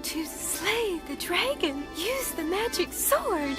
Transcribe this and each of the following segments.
To slay the dragon, use the magic sword.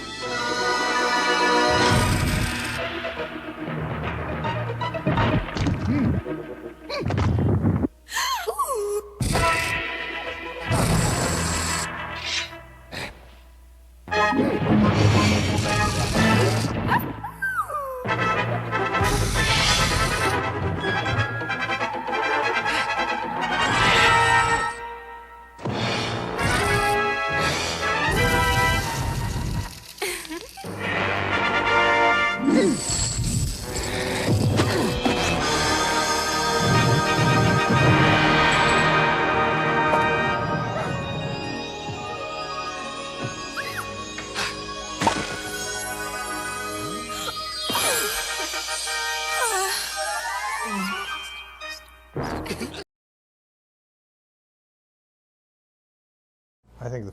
I think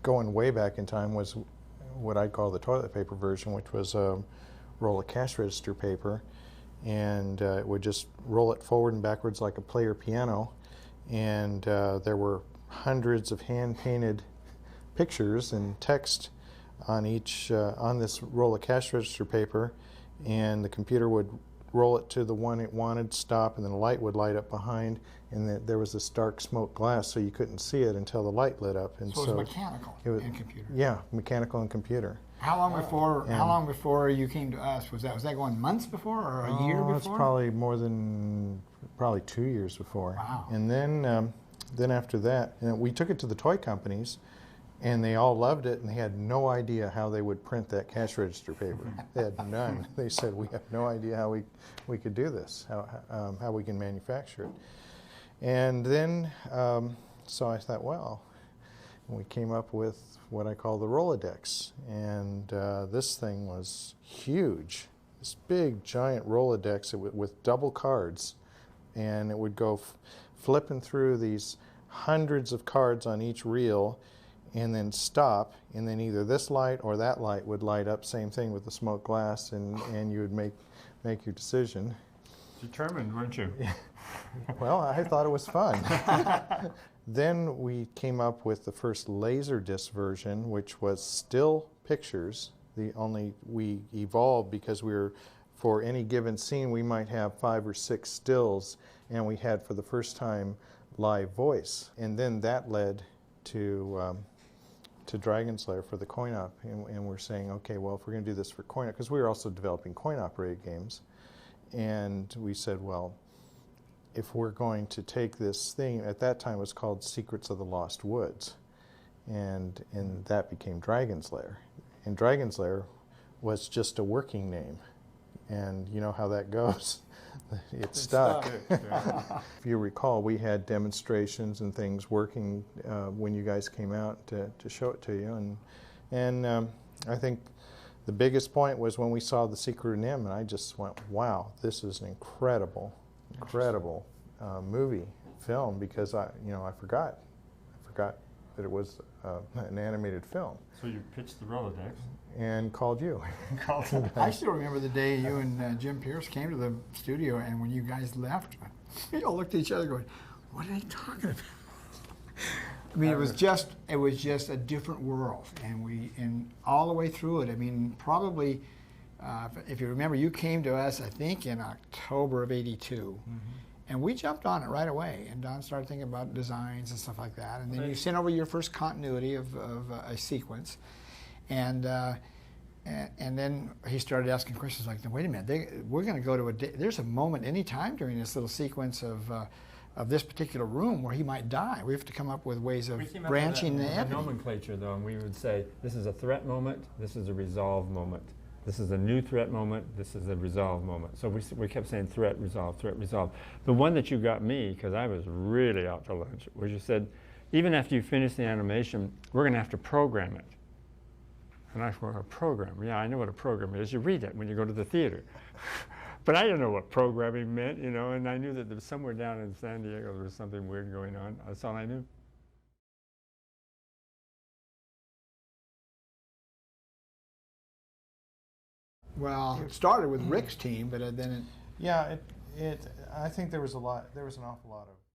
going way back in time was what I'd call the toilet paper version, which was a roll of cash register paper, and it would just roll it forward and backwards like a player piano, and there were hundreds of hand-painted pictures and text on each on this roll of cash register paper, and the computer would roll it to the one it wanted, stop, and then a light would light up behind, and there was this dark smoke glass, so you couldn't see it until the light lit up. And so it was mechanical and computer. Yeah, mechanical and computer. How long before? How long before you came to us? Was that going months before or a year before? It's probably more than 2 years before. Wow. And then after that, we took it to the toy companies, and they all loved it, and they had no idea how they would print that cash register paper. They had none. They said, we have no idea how we could do this, how we can manufacture it. And then, so I thought, well, we came up with what I call the Rolodex. And this thing was huge, this big, giant Rolodex with double cards. And it would go flipping through these hundreds of cards on each reel, and then stop, and then either this light or that light would light up, same thing with the smoked glass, and you would make your decision. Determined, weren't you? Well, I thought it was fun. Then we came up with the first Laserdisc version, which was still pictures. We evolved because for any given scene, we might have 5 or 6 stills, and we had, for the first time, live voice. And then that led to Dragon Slayer for the coin-op, and we're saying, okay, well, if we're going to do this for coin-op, because we were also developing coin-operated games, and we said, well, if we're going to take this thing, at that time it was called Secrets of the Lost Woods, and that became Dragon Slayer. And Dragon Slayer was just a working name, and you know how that goes. It stuck. If you recall, we had demonstrations and things working when you guys came out to show it to you, and I think the biggest point was when we saw The Secret of Nim, and I just went, wow, this is an incredible movie film, because I forgot that it was an animated film. So you pitched the Rolodex. And called you. I still remember the day you and Jim Pierce came to the studio, and when you guys left, we all looked at each other going, what are they talking about? I mean, it was just a different world, and all the way through it. I mean, probably, if you remember, you came to us, I think, in October of '82, and we jumped on it right away. And Don started thinking about designs and stuff like that, and then you sent over your first continuity of a sequence, and then he started asking questions like, "Wait a minute, we're going to go to a day. There's a moment any time during this little sequence of this particular room where he might die. We have to come up with ways of branching the nomenclature, though, and we would say, this is a threat moment, this is a resolve moment. This is a new threat moment, this is a resolve moment. So we kept saying threat, resolve, threat, resolve. The one that you got me, because I was really out to lunch, was you said, even after you finish the animation, we're going to have to program it. And I thought, a program? Yeah, I know what a program is. You read it when you go to the theater. But I didn't know what programming meant, you know, and I knew that there was somewhere down in San Diego there was something weird going on. That's all I knew. Well, it started with Rick's team, but then it... Yeah, I think there was an awful lot of